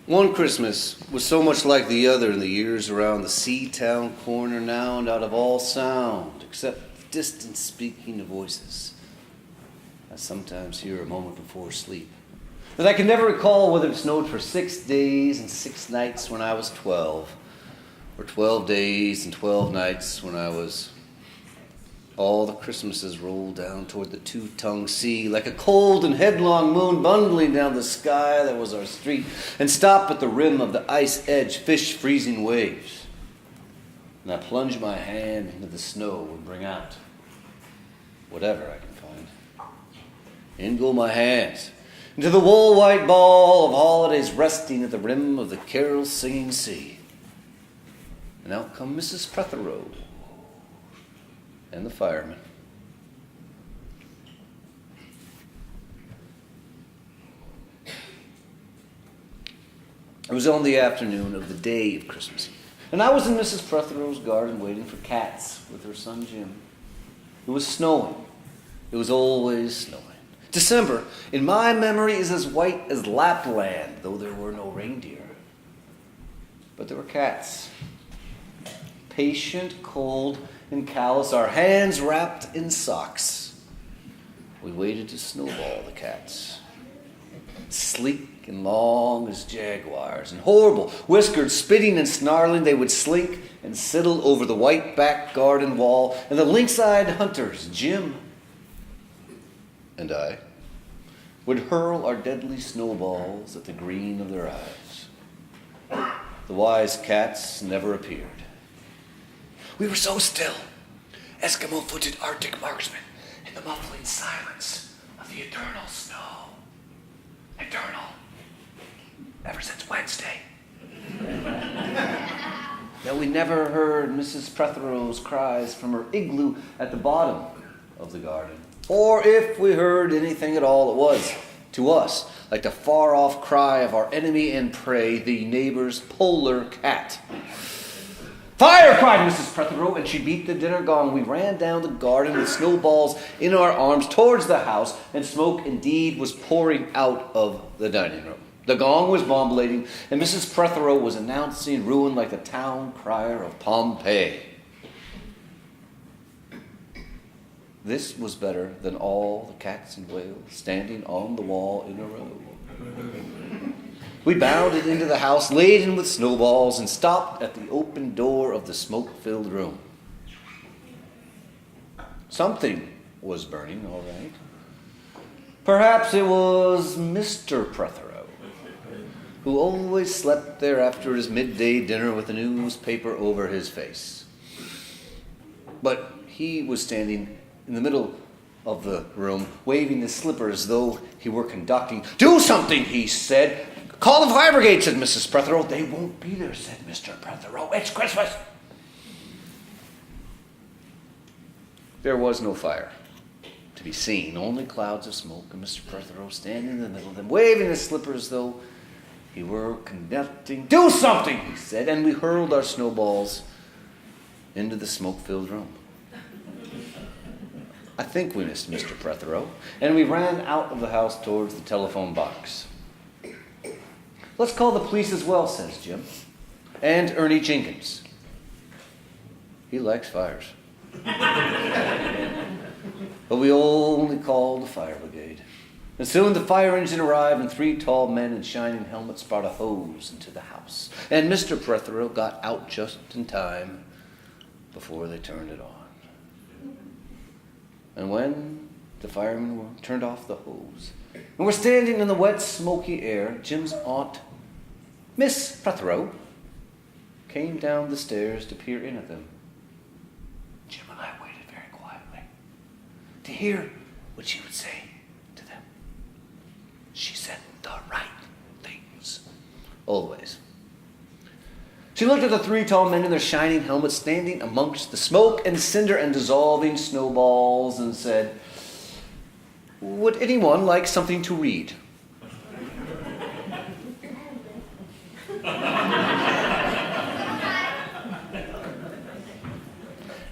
One Christmas was so much like the other in the years around the sea-town corner, now and out of all sound, except distant speaking of voices. I sometimes hear a moment before sleep. That I can never recall whether it snowed for 6 days and 6 nights when I was 12, or 12 days and 12 nights when I was... All the Christmases rolled down toward the two-tongued sea like a cold and headlong moon bundling down the sky that was our street and stopped at the rim of the ice-edged, fish-freezing waves. And I plunge my hand into the snow and bring out whatever I can find. In go my hands into the wool-white ball of holidays resting at the rim of the carol-singing sea. And out come Mrs. Prothero and the fireman. It was on the afternoon of the day of Christmas Eve, and I was in Mrs. Prothero's garden waiting for cats with her son Jim. It was snowing. It was always snowing. December, in my memory, is as white as Lapland, though there were no reindeer. But there were cats. Patient, cold, and callous, our hands wrapped in socks. We waited to snowball the cats. Sleek and long as jaguars, and horrible, whiskered, spitting and snarling, they would slink and sidle over the white back garden wall, and the lynx-eyed hunters, Jim and I, would hurl our deadly snowballs at the green of their eyes. The wise cats never appeared. We were so still, Eskimo-footed Arctic marksmen, in the muffling silence of the eternal snow. Eternal. Ever since Wednesday. That we never heard Mrs. Prothero's cries from her igloo at the bottom of the garden. Or if we heard anything at all, it was, to us, like the far-off cry of our enemy and prey, the neighbor's polar cat. "Fire!" cried Mrs. Prothero, and she beat the dinner gong. We ran down the garden with snowballs in our arms towards the house, and smoke indeed was pouring out of the dining room. The gong was bombulating, and Mrs. Prothero was announcing ruin like the town crier of Pompeii. This was better than all the cats and whales standing on the wall in a row. We bounded into the house, laden with snowballs, and stopped at the open door of the smoke-filled room. Something was burning, all right. Perhaps it was Mr. Prothero, who always slept there after his midday dinner with a newspaper over his face. But he was standing in the middle of the room, waving his slipper as though he were conducting. "Do something," he said. "Call the fire brigade," said Mrs. Prothero. "They won't be there," said Mr. Prothero. "It's Christmas." There was no fire to be seen, only clouds of smoke, and Mr. Prothero standing in the middle of them, waving his slipper as though he were conducting. "Do something," he said, and we hurled our snowballs into the smoke-filled room. I think we missed Mr. Prothero, and we ran out of the house towards the telephone box. "Let's call the police as well," says Jim. "And Ernie Jenkins. He likes fires." But we only called the fire brigade. And soon the fire engine arrived, and 3 tall men in shining helmets brought a hose into the house. And Mr. Prothero got out just in time before they turned it on. And when the firemen turned off the hose and were standing in the wet, smoky air, Jim's aunt, Miss Prothero, came down the stairs to peer in at them. Jim and I waited very quietly to hear what she would say to them. She said the right things. Always. She looked at the 3 tall men in their shining helmets standing amongst the smoke and cinder and dissolving snowballs and said, "Would anyone like something to read?"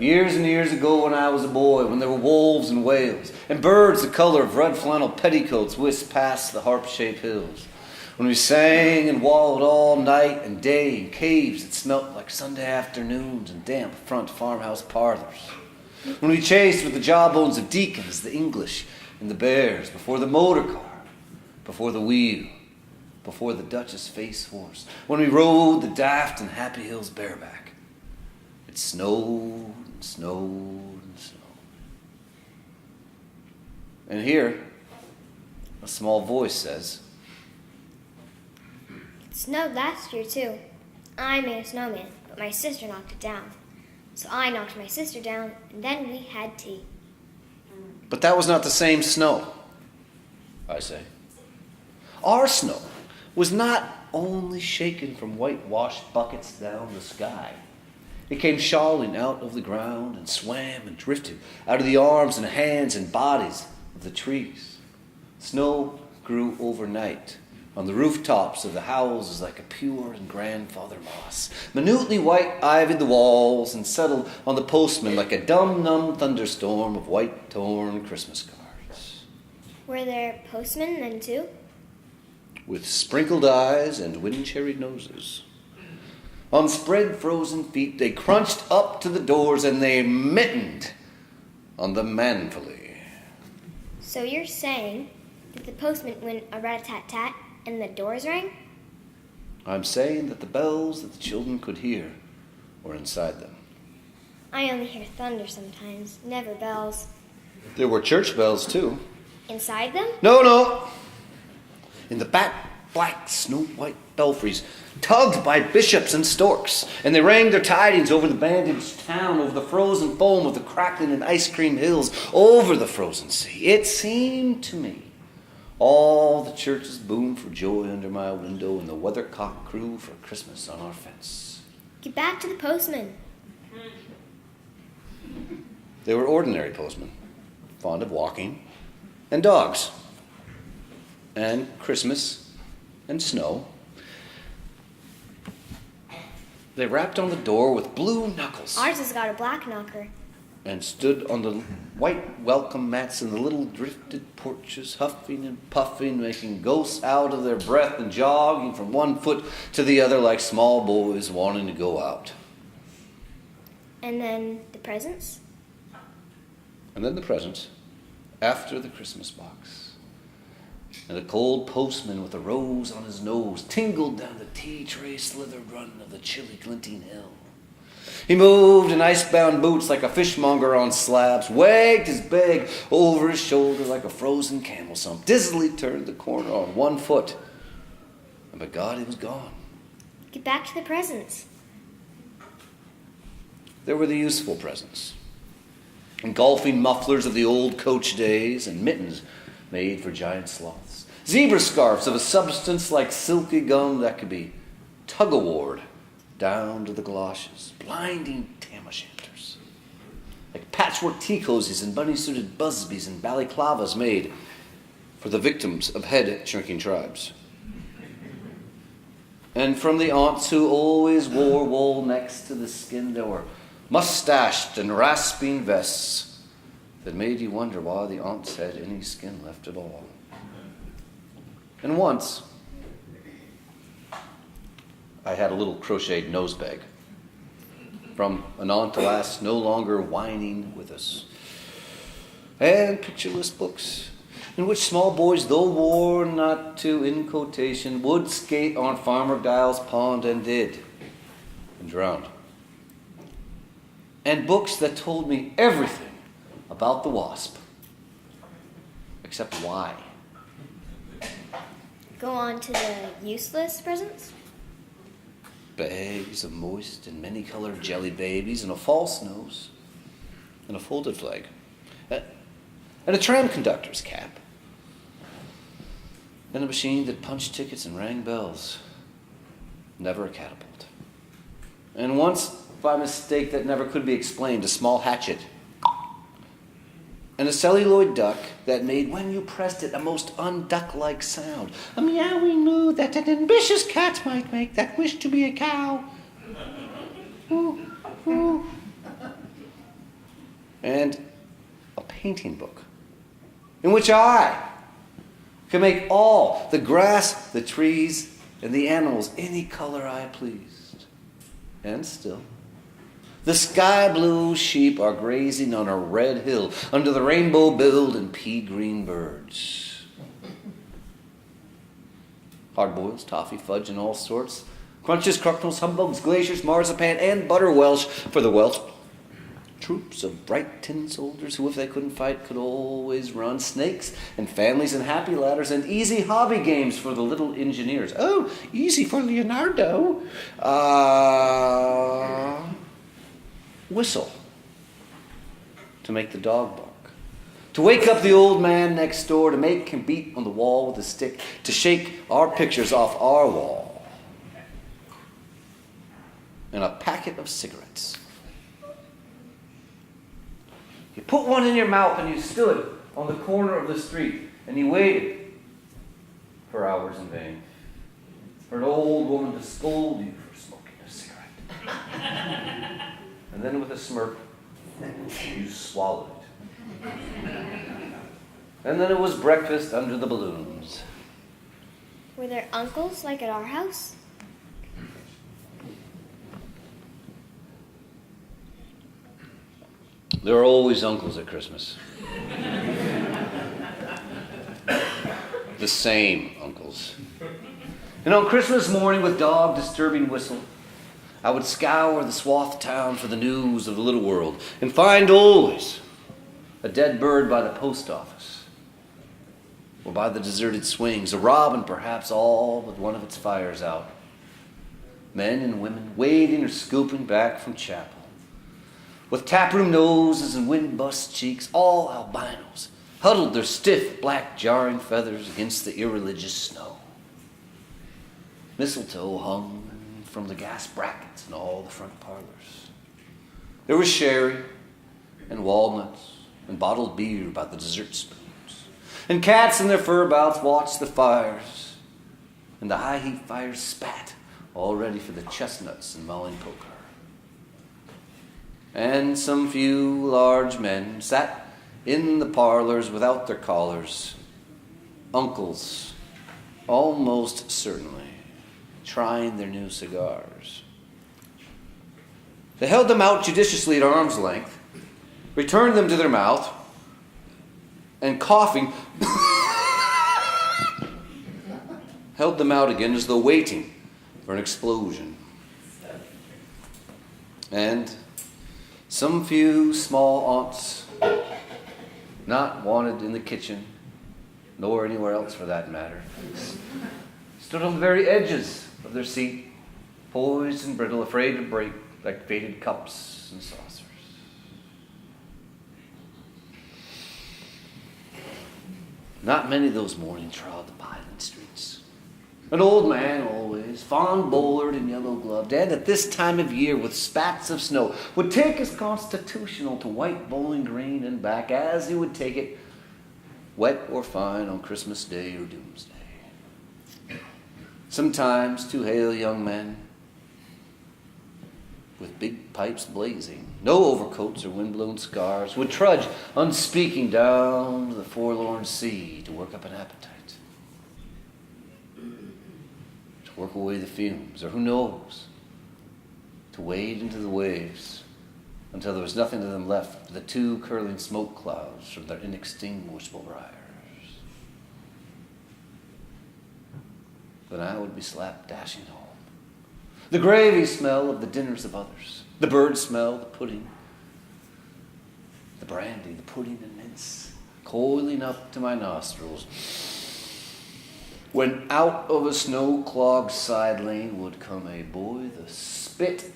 Years and years ago when I was a boy, when there were wolves and whales, and birds the color of red flannel petticoats whisked past the harp-shaped hills, When we sang and wallowed all night and day in caves that smelt like Sunday afternoons and damp front farmhouse parlors. When we chased with the jawbones of deacons, the English and the bears, before the motor car, before the wheel, before the Duchess face horse. When we rode the daft and happy hills bareback. It snowed and snowed and snowed. And here, a small voice says, "It snowed last year, too. I made a snowman, but my sister knocked it down. So I knocked my sister down, and then we had tea." But that was not the same snow, I say. Our snow was not only shaken from white-washed buckets down the sky. It came shawling out of the ground and swam and drifted out of the arms and hands and bodies of the trees. Snow grew overnight on the rooftops of the houses like a pure and grandfather moss, minutely white-ivied the walls and settled on the postman like a dumb thunderstorm of white torn Christmas cards. Were there postmen then, too? With sprinkled eyes and wind-cherried noses. On spread frozen feet, they crunched up to the doors and they mittened on them manfully. So you're saying that the postman went a rat-a-tat-tat and the doors rang? I'm saying that the bells that the children could hear were inside them. I only hear thunder sometimes, never bells. There were church bells, too. Inside them? No. In the black, snow-white belfries, tugged by bishops and storks, and they rang their tidings over the bandaged town, over the frozen foam of the crackling and ice cream hills, over the frozen sea. It seemed to me all the churches boomed for joy under my window, and the weathercock crew for Christmas on our fence. Get back to the postman. They were ordinary postmen, fond of walking, and dogs, and Christmas, and snow. They rapped on the door with blue knuckles. Ours has got a black knocker. And stood on the white welcome mats in the little drifted porches, huffing and puffing, making ghosts out of their breath and jogging from one foot to the other like small boys wanting to go out. And then the presents? And then the presents, after the Christmas box. And a cold postman with a rose on his nose tingled down the tea tray slithered run of the chilly glinting hill. He moved in ice-bound boots like a fishmonger on slabs, wagged his bag over his shoulder like a frozen camel hump, dizzily turned the corner on one foot, and by God, he was gone. Get back to the presents. There were the useful presents, engulfing mufflers of the old coach days and mittens made for giant sloths, zebra scarves of a substance like silky gum that could be tug-of-warred down to the galoshes, blinding tam-o'-shanters, like patchwork tea cozies and bunny-suited busbies and balaclavas made for the victims of head-shrinking tribes. And from the aunts who always wore wool next to the skin, there were mustached and rasping vests that made you wonder why the aunts had any skin left at all. And once, I had a little crocheted nose bag from an aunt lass no longer whining with us, and pictureless books in which small boys, though worn not to in quotation, would skate on Farmer Giles' pond and did, and drowned. And books that told me everything about the wasp, except why. Go on to the useless presents? Bags of moist and many-colored jelly babies, and a false nose, and a folded flag, and a tram conductor's cap, and a machine that punched tickets and rang bells. Never a catapult. And once, by mistake that never could be explained, a small hatchet, and a celluloid duck that made, when you pressed it, a most unduck-like sound. A meowing moo that an ambitious cat might make that wished to be a cow. Ooh, ooh. And a painting book in which I Can make all, the grass, the trees, and the animals, any color I pleased. And still, the sky blue sheep are grazing on a red hill under the rainbow-billed and pea-green birds. Hard-boils, toffee, fudge, and all sorts. Crunches, crucknels, humbugs, glaciers, marzipan, and butter Welsh for the Welsh. Troops of bright tin soldiers who, if they couldn't fight, could always run. Snakes and families and happy ladders and easy hobby games for the little engineers. Oh, easy for Leonardo. Whistle to make the dog bark. To wake up the old man next door, to make him beat on the wall with a stick, to shake our pictures off our wall. And a packet of cigarettes. You put one in your mouth and you stood on the corner of the street and you waited for hours in vain for an old woman to scold you for smoking a cigarette. And then with a smirk, you swallowed it. And then it was breakfast under the balloons. Were there uncles like at our house? There are always uncles at Christmas. The same uncles. And on Christmas morning, with dog disturbing whistle, I would scour the swath town for the news of the little world and find always a dead bird by the post office or by the deserted swings, a robin perhaps all but one of its fires out. Men and women wading or scooping back from chapel, with taproom noses and wind-bust cheeks, all albinos, huddled their stiff, black, jarring feathers against the irreligious snow. Mistletoe hung from the gas brackets in all the front parlors. There was sherry and walnuts and bottled beer by the dessert spoons. And cats in their fur bouts watched the fires, and the high-heat fires spat, all ready for the chestnuts and mulling poker. And some few large men sat in the parlors without their collars, uncles, almost certainly, trying their new cigars. They held them out judiciously at arm's length, returned them to their mouth, and coughing, held them out again as though waiting for an explosion. And some few small aunts, not wanted in the kitchen, nor anywhere else for that matter, stood on the very edges of their seat, poised and brittle, afraid to break like faded cups and saucers. Not many of those mornings trod the piling streets. An old man always, fawn-bowlered and yellow-gloved, and at this time of year with spats of snow, would take his constitutional to White Bowling Green and back as he would take it, wet or fine, on Christmas Day or Doomsday. Sometimes two hale young men with big pipes blazing, no overcoats or windblown scarves, would trudge unspeaking down to the forlorn sea to work up an appetite. To work away the fumes, or who knows, to wade into the waves until there was nothing of them left but the two curling smoke clouds from their inextinguishable briars. Then I would be slapped dashing home. The gravy smell of the dinners of others, the bird smell, the pudding, the brandy, the pudding and mince, coiling up to my nostrils, when out of a snow-clogged side lane would come a boy, the spit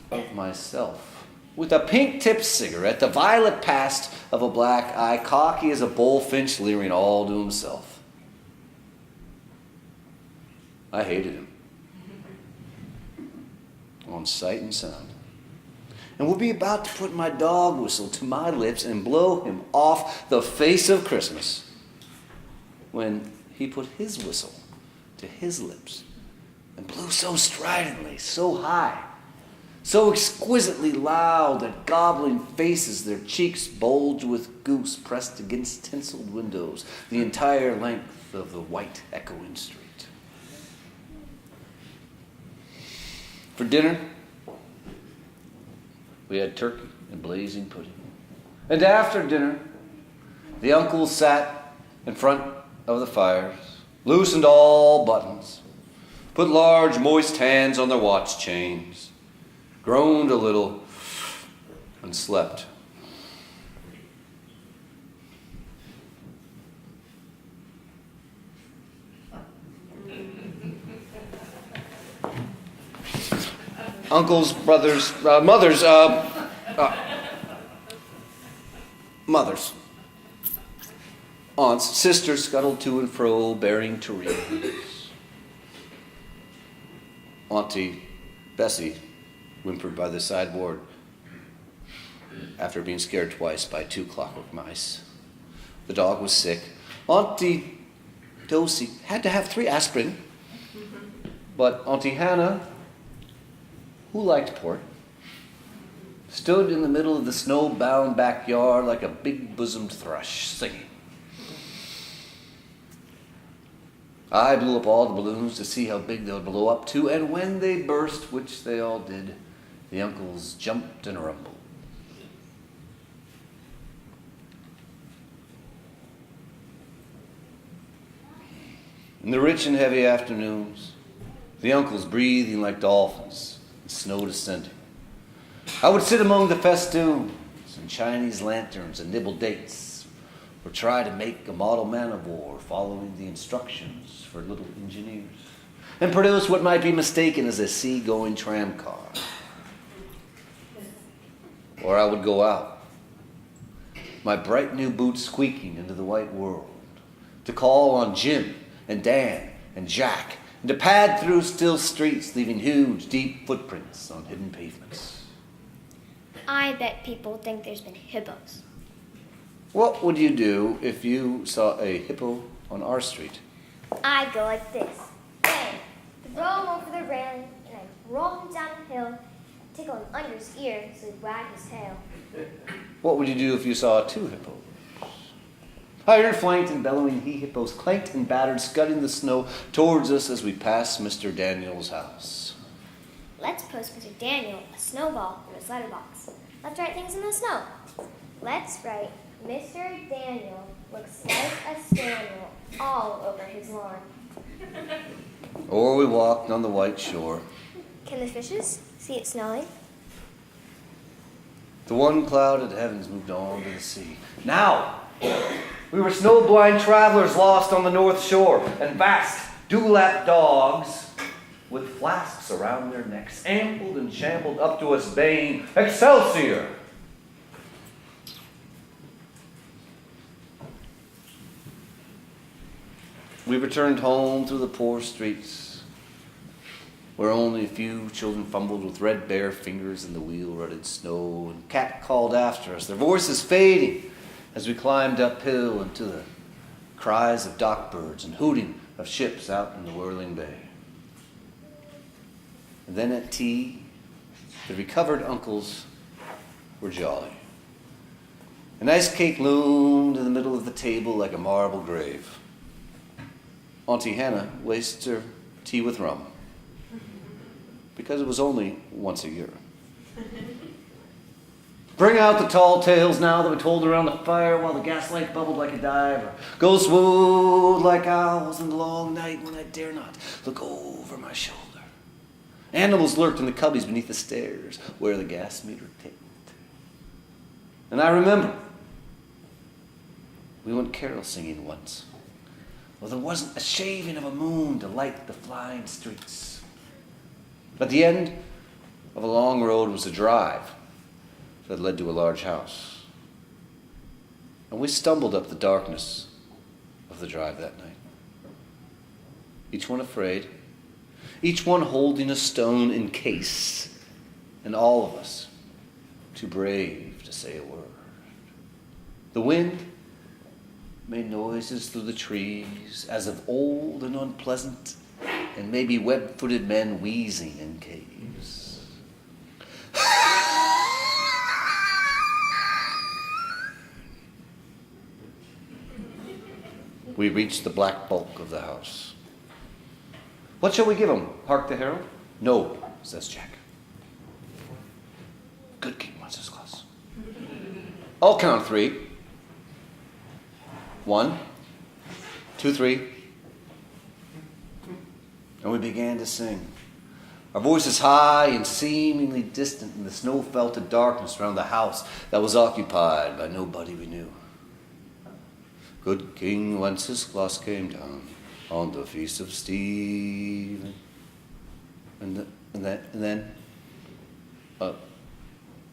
of myself, with a pink-tipped cigarette, the violet past of a black eye, cocky as a bullfinch, leering all to himself. I hated him, on sight and sound, and would be about to put my dog whistle to my lips and blow him off the face of Christmas, when he put his whistle to his lips and blew so stridently, so high, so exquisitely loud that gobbling faces, their cheeks bulge with goose pressed against tinseled windows the entire length of the white echoing street. For dinner, we had turkey and blazing pudding. And after dinner, the uncles sat in front of the fires, loosened all buttons, put large moist hands on their watch chains, groaned a little, and slept. Uncles, brothers, mothers, mothers, aunts, sisters scuttled to and fro, bearing tureens. Auntie Bessie whimpered by the sideboard after being scared twice by 2 clockwork mice. The dog was sick. Auntie Dosey had to have 3 aspirin. But Auntie Hannah, who liked port, stood in the middle of the snow-bound backyard like a big-bosomed thrush, singing. I blew up all the balloons to see how big they would blow up to, and when they burst, which they all did, the uncles jumped and rumbled. In the rich and heavy afternoons, the uncles breathing like dolphins, the snow descending, I would sit among the festoons and Chinese lanterns and nibble dates, or try to make a model man of war following the instructions for little engineers, and produce what might be mistaken as a sea-going tram car. Or I would go out, my bright new boots squeaking into the white world, to call on Jim and Dan and Jack, and to pad through still streets, leaving huge, deep footprints on hidden pavements. I bet people think there's been hippos. What would you do if you saw a hippo on our street? I'd go like this. Bang! Throw him over the railing, and I'd roll him down the hill, tickle him under his ear so he'd wag his tail. What would you do if you saw 2 hippos? Iron flanked and bellowing he-hippos clanked and battered, scudding the snow towards us as we passed Mr. Daniel's house. Let's post Mr. Daniel a snowball in his letterbox. Let's write things in the snow. Let's write, Mr. Daniel looks like a spaniel all over his lawn. Or we walked on the white shore. Can the fishes see it snowing? The one clouded heavens moved on to the sea. Now, we were snow-blind travelers lost on the north shore, and vast, dewlap dogs with flasks around their necks ambled and shambled up to us, baying, "Excelsior!" We returned home through the poor streets, where only a few children fumbled with red bare fingers in the wheel-rutted snow, and cat called after us, their voices fading as we climbed uphill into the cries of dock birds and hooting of ships out in the whirling bay. And then at tea, the recovered uncles were jolly. An ice cake loomed in the middle of the table like a marble grave. Auntie Hannah wasted her tea with rum, because it was only once a year. Bring out the tall tales now that we told around the fire while the gaslight bubbled like a diver. Ghosts wooed like owls in the long night when I dare not look over my shoulder. Animals lurked in the cubbies beneath the stairs where the gas meter ticked. And I remember we went carol singing once. Well, there wasn't a shaving of a moon to light the flying streets. At the end of a long road was a drive that led to a large house. And we stumbled up the darkness of the drive that night. Each one afraid, each one holding a stone in case, and all of us too brave to say a word. The wind made noises through the trees as of old and unpleasant, and maybe web-footed men wheezing in caves. We reached the black bulk of the house. What shall we give him? Hark the herald? No, says Jack. Good King Wenceslas. I'll count 3. 1, 2, 3. And we began to sing. Our voices high and seemingly distant in the snow-felted darkness around the house that was occupied by nobody we knew. Good King Wenceslas came down on the feast of Stephen. And then a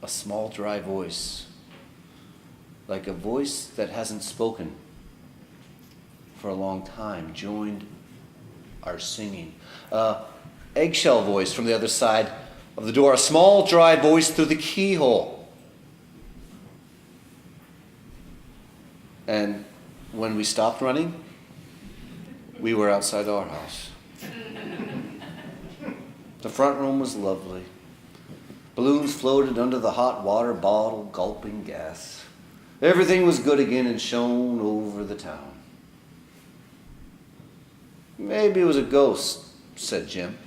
small dry voice, like a voice that hasn't spoken for a long time, joined our singing. Eggshell voice from the other side of the door, a small dry voice through the keyhole. And when we stopped running, we were outside our house. The front room was lovely. Balloons floated under the hot water bottle, gulping gas. Everything was good again and shone over the town. Maybe it was a ghost, said Jim.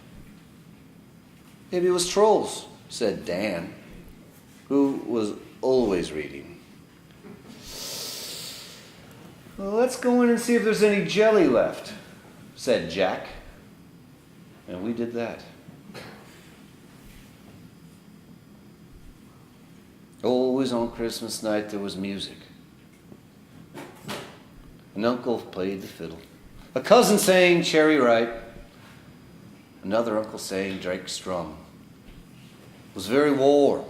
Maybe it was trolls, said Dan, who was always reading. Well, let's go in and see if there's any jelly left, said Jack. And we did that. Always on Christmas night there was music. An uncle played the fiddle. A cousin sang Cherry Ripe. Another uncle sang Drake Strum. It was very warm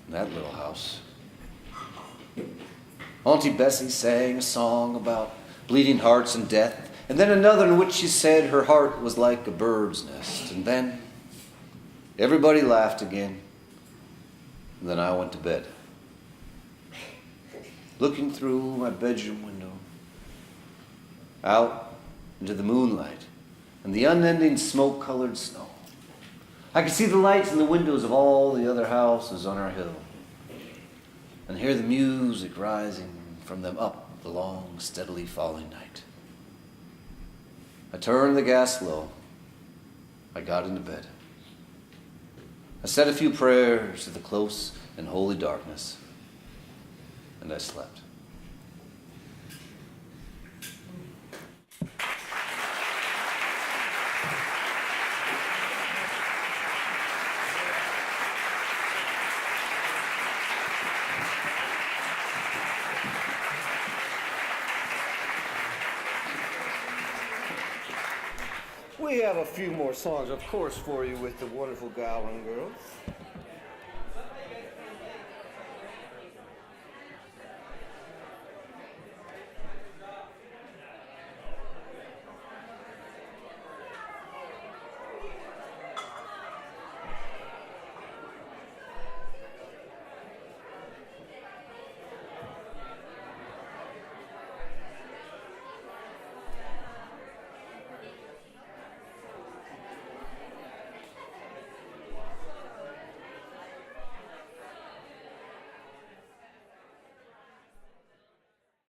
in that little house. Auntie Bessie sang a song about bleeding hearts and death, and then another in which she said her heart was like a bird's nest. And then everybody laughed again, and then I went to bed. Looking through my bedroom window, out into the moonlight and the unending smoke-colored snow. I could see the lights in the windows of all the other houses on our hill and hear the music rising from them up the long, steadily falling night. I turned the gas low. I got into bed. I said a few prayers to the close and holy darkness, and I slept. We have a few more songs, of course, for you with the wonderful Gouran girls.